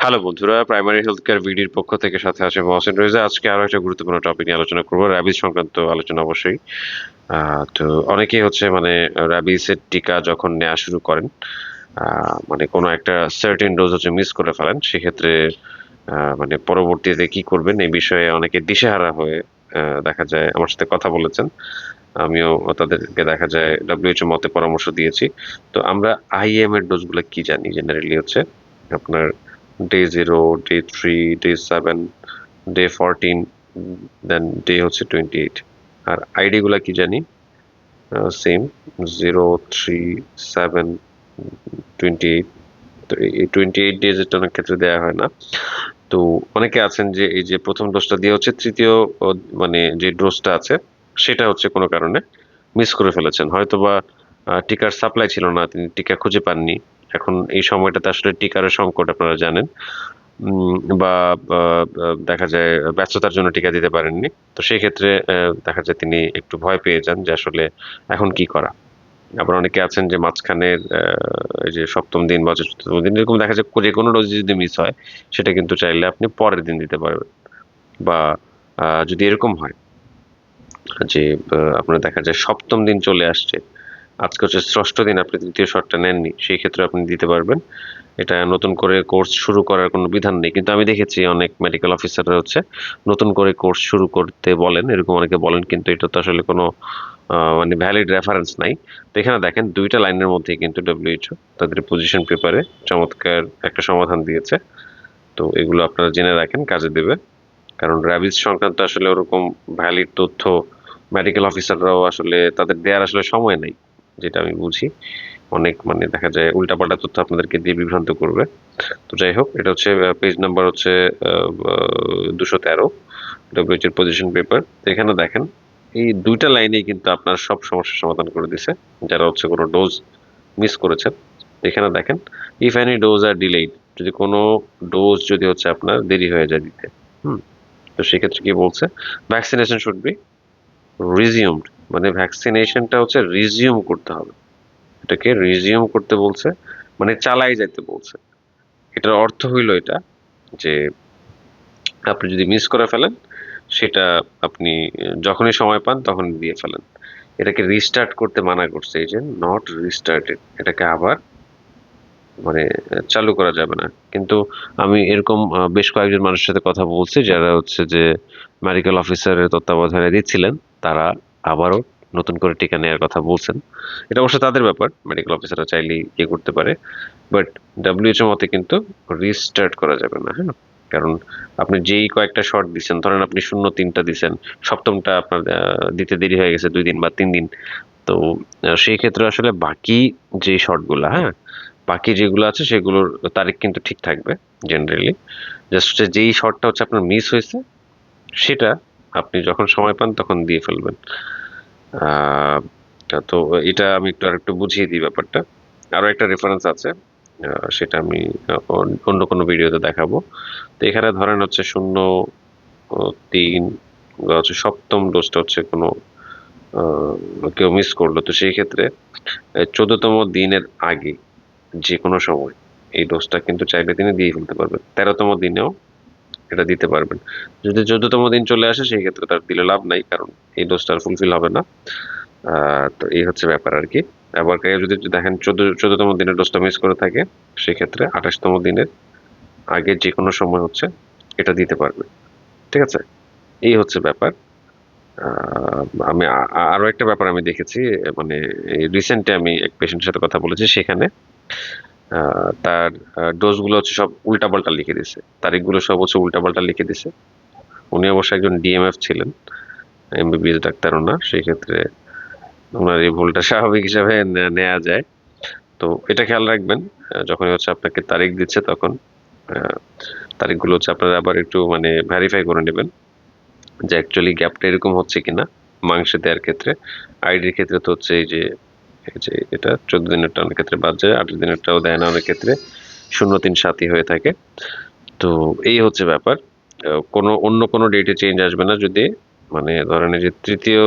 Hello বন্ধুরা, primary health care ভিডির পক্ষ থেকে সাথে আছে মহসিন রেজা। আজকে আরো একটা গুরুত্বপূর্ণ টপিক নিয়ে আলোচনা করবো, র্যাবিস সংক্রান্ত আলোচনা অবশ্যই। তো অনেকেই হচ্ছে মানে র্যাবিসের টিকা যখন নেওয়া শুরু করেন, মানে কোনো একটা সার্টেন ডোজ হচ্ছে মিস করে ফেলেন, সেক্ষেত্রে মানে পরবর্তীতে কি করবেন এই বিষয়ে অনেকে দিশেহারা হয়ে দেখা যায় আমার সাথে কথা বলেছেন। আমিও তাদেরকে দেখা যায় ডব্লিউএইচও মতে পরামর্শ দিয়েছি। তো আমরা আইএম এর ডোজগুলো কি জানি জেনারেলি হচ্ছে আপনার ডে 0, ডে 3, ডে 7, ডে 14, দেন ডে হচ্ছে 28। আর আইডি গুলা কি জানি সেম, 0, 3, 7, 28। তো এই 28 ডেজ এটা অনেক ক্ষেত্রে দেওয়া হয় না। তো অনেকে আছেন যে এই যে প্রথম ডোজটা দিয়ে হচ্ছে তৃতীয় মানে যে ডোজটা আছে সেটা হচ্ছে কোনো কারণে মিস করে ফেলেছেন, হয়তোবা টিকার সাপ্লাই ছিল না, তিনি টিকা খুঁজে পাননি। এখন এই সময়টাতে আসলে টিকারও সংকট, আপনারা জানেন। বা দেখা যায় ব্যস্ততার জন্য টিকা দিতে পারেননি। তো সেই ক্ষেত্রে দেখা যায় তিনি একটু ভয় পেয়ে যান যে আসলে এখন কি করা। আবার অনেকে আছেন যে মাঝখানের এই যে সপ্তম দিন বা চতুর্থ দিন এরকম দেখা যায় যে কোনো ডোজ যদি মিস হয় সেটা কিন্তু চাইলে আপনি পরের দিন দিতে পারবেন। বা যদি এরকম হয় যে আপনার দেখা যায় সপ্তম দিন চলে আসছে, আজকে হচ্ছে ষষ্ঠ দিন, আপনি তৃতীয় শটটা নেননি, সেই ক্ষেত্রে আপনি দিতে পারবেন। এটা নতুন করে কোর্স শুরু করার কোনো বিধান নেই, কিন্তু আমি দেখেছি অনেক মেডিকেল অফিসাররা হচ্ছে নতুন করে কোর্স শুরু করতে বলেন, এরকম অনেকে বলেন, কিন্তু এটা তো আসলে কোনো মানে ভ্যালিড রেফারেন্স নাই। তো এখানে দেখেন দুইটা লাইনের মধ্যে কিন্তু ডব্লিউএইচও তাদের পজিশন পেপারে চমৎকার একটা সমাধান দিয়েছে। তো এগুলো আপনারা জেনে রাখেন, কাজে দেবে। কারণ র্যাবিস সংক্রান্ত আসলে ওরকম ভ্যালিড তথ্য মেডিকেল অফিসাররাও আসলে তাদের দেওয়ার আসলে সময় নেই, যেটা আমি বুঝি। অনেক মানে দেখা যায় উল্টাপাল্টা তথ্য আপনাদেরকে দিয়ে বিভ্রান্ত করবে। তো যাই হোক, এটা হচ্ছে পেজ নাম্বার হচ্ছে 213, ডব্লিউএইচ এর পজিশন পেপার। এখানে দেখেন এই দুইটা লাইনেই কিন্তু আপনার সব সমস্যার সমাধান করে দিছে, যারা হচ্ছে কোনো ডোজ মিস করেছেন। এখানে দেখেন, if any dose are delayed, যদি কোনো ডোজ যদি হচ্ছে আপনার দেরি হয়ে যায় দিতে, হুম, তো সেক্ষেত্রে কি বলছে, ভ্যাকসিনেশন শুড বি রিজিউমড, মানে ভ্যাকসিনেশনটা হচ্ছে রিজিউম করতে হবে। এটাকে রিজিউম করতে বলছে, মানে চালাই যাইতে বলছে। এটার অর্থ হইল এটা যে আপনি যদি মিস করে ফেলেন সেটা আপনি যখনই সময় পান তখন দিয়ে ফেলেন। এটাকে রিস্টার্ট করতে মানা করছে, এই যে নট রিস্টার্টেড, এটাকে আবার মানে চালু করা যাবে না। কিন্তু আমি এরকম বেশ কয়েকজন মানুষের সাথে কথা বলছি যারা হচ্ছে যে মেডিকেল অফিসারের তত্ত্বাবধানে দিচ্ছিলেন, তারা আবারও নতুন করে টিকা নেওয়ার কথা বলছেন। এটা অবশ্য তাদের ব্যাপার, মেডিকেল অফিসাররা চাইলেই ইয়ে করতে পারে। বাট ডব্লিউএইচও মতে কিন্তু রিস্টার্ট করা যাবে না, হ্যাঁ। কারণ আপনি যেই কয়েকটা শট দিচ্ছেন, ধরেন আপনি 0-3টা দিচ্ছেন, সপ্তমটা আপনার দিতে দেরি হয়ে গেছে 2 দিন বা 3 দিন। তো সেই ক্ষেত্রে আসলে বাকি যে শটগুলা, হ্যাঁ, বাকি যেগুলো আছে সেগুলোর তারিখ কিন্তু ঠিক থাকবে জেনারেলি। জাস্ট হচ্ছে যেই শটটা হচ্ছে আপনার মিস হয়েছে সেটা আপনি যখন সময় পান তখন দিয়ে ফেলবেন। আহ, তো এটা আমি একটু আরেকটু বুঝিয়ে দিই ব্যাপারটা। আরো একটা রেফারেন্স আছে, সেটা আমি অন্য কোনো ভিডিওতে দেখাবো। তো এখানে ধরেন হচ্ছে 0-3 বা হচ্ছে সপ্তম ডোজটা হচ্ছে কোনো কেউ মিস করলো, তো সেই ক্ষেত্রে 14তম দিনের আগে যে কোনো সময় এই ডোজটা কিন্তু চাইলে তিনি দিয়ে ফেলতে পারবেন, 13তম দিনেও এটা দিতে পারবেন। যদি 14তম দিন চলে আসে সেই ক্ষেত্রে তার দিলে লাভ নাই, কারণ এই ডোজটা আর ফুলফিল হবে না। তো এই হচ্ছে ব্যাপার আর কি। আবার কেউ যদি দেখেন 14তম দিনের ডোজটা মিস করে থাকে, সেক্ষেত্রে 28তম দিনের আগে যে কোনো সময় হচ্ছে এটা দিতে পারবে। ঠিক আছে, এই হচ্ছে ব্যাপার। আহ, আমি আরো একটা ব্যাপার আমি দেখেছি, মানে রিসেন্টলি আমি এক পেশেন্টের সাথে কথা বলেছি, সেখানে তার ডোজ গুলো হচ্ছে সব উল্টাপাল্টা লিখে দিছে, তারিখগুলো সব হচ্ছে উল্টাপাল্টা লিখে দিছে। উনি অবশ্য একজন ডিএমএফ ছিলেন, এমবিবিএস ডাক্তারও না, সেই ক্ষেত্রে ওনার এই ভুলটা স্বাভাবিক হিসাবে নেওয়া যায়। তো এটা খেয়াল রাখবেন, যখন হচ্ছে আপনাকে তারিখ দিচ্ছে তখন আহ, তারিখগুলো হচ্ছে আপনারা আবার একটু মানে ভেরিফাই করে নেবেন যে অ্যাকচুয়ালি গ্যাপটা এরকম হচ্ছে কিনা। মাংসে দেওয়ার ক্ষেত্রে, আইডির ক্ষেত্রে তো হচ্ছে এই যে এটা 14 দিনেরটা অনেক ক্ষেত্রে বাদ যায়, 28 দিনেরটাও দেয় না অনেক ক্ষেত্রে, 0-3-7 হয়ে থাকে। তো এই হচ্ছে ব্যাপার। কোনো অন্য কোনো ডেটে চেঞ্জ আসবে না যদি মানে ধরেন এই যে তৃতীয়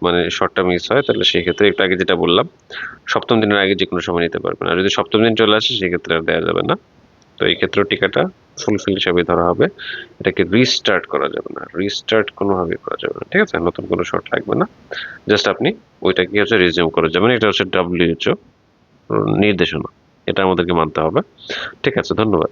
মানে শটটা মিস হয়, তাহলে সেই ক্ষেত্রে একটু আগে যেটা বললাম, সপ্তম দিনের আগে যে কোনো সময় নিতে পারবেন। আর যদি সপ্তম দিন চলে আসে সেক্ষেত্রে আর দেওয়া যাবে না। তো এই ক্ষেত্রেও টিকাটা ফুলফিল হিসাবে ধরা হবে। এটাকে রিস্টার্ট করা যাবে না, রিস্টার্ট কোনোভাবেই করা যাবে না, ঠিক আছে? নতুন কোনো শট লাগবে না, জাস্ট আপনি ওইটা কি হচ্ছে রিজিউম করে যাবেন। এটা হচ্ছে WHO নির্দেশনা, এটা আমাদেরকে মানতে হবে। ঠিক আছে, ধন্যবাদ।